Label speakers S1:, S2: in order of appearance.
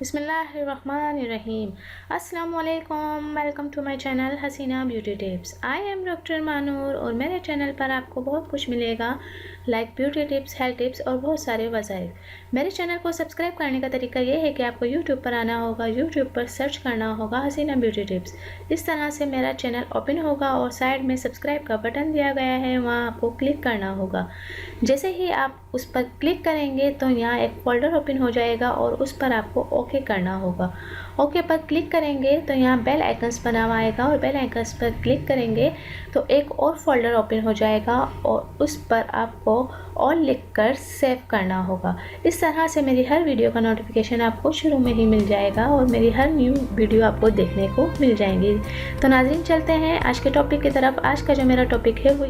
S1: बिस्मिल्लाहिर्रहमानिर्रहीम। अस्सलाम वालेकुम, welcome to my channel Hasina beauty tips. I am doctor Manoor और मेरे चैनल पर आपको बहुत कुछ मिलेगा, like beauty tips, health tips और बहुत सारे वसाइल। मेरे चैनल को सब्सक्राइब करने का तरीका ये है कि आपको यूट्यूब पर आना होगा, यूट्यूब पर सर्च करना होगा हसीना ब्यूटी टिप्स। इस तरह से मेरा चैनल ओपन होगा और साइड में सब्सक्राइब का बटन दिया गया है, वहाँ आपको क्लिक करना होगा। जैसे ही आप उस पर क्लिक करेंगे तो यहाँ एक फोल्डर ओपन हो जाएगा और उस पर आपको ओके करना होगा। ओके पर क्लिक करेंगे तो यहाँ बेल आइकन्स बना हुआ आएगा और बेल आइकन्स पर क्लिक करेंगे तो एक और फोल्डर ओपन हो जाएगा और उस पर आपको ऑल लिखकर सेव करना होगा। इस तरह से मेरी हर वीडियो का नोटिफिकेशन आपको शुरू में ही मिल जाएगा और मेरी हर न्यू वीडियो आपको देखने को मिल जाएंगी। तो नाज़रीन, चलते हैं आज के टॉपिक की तरफ। आज का जो मेरा टॉपिक है वो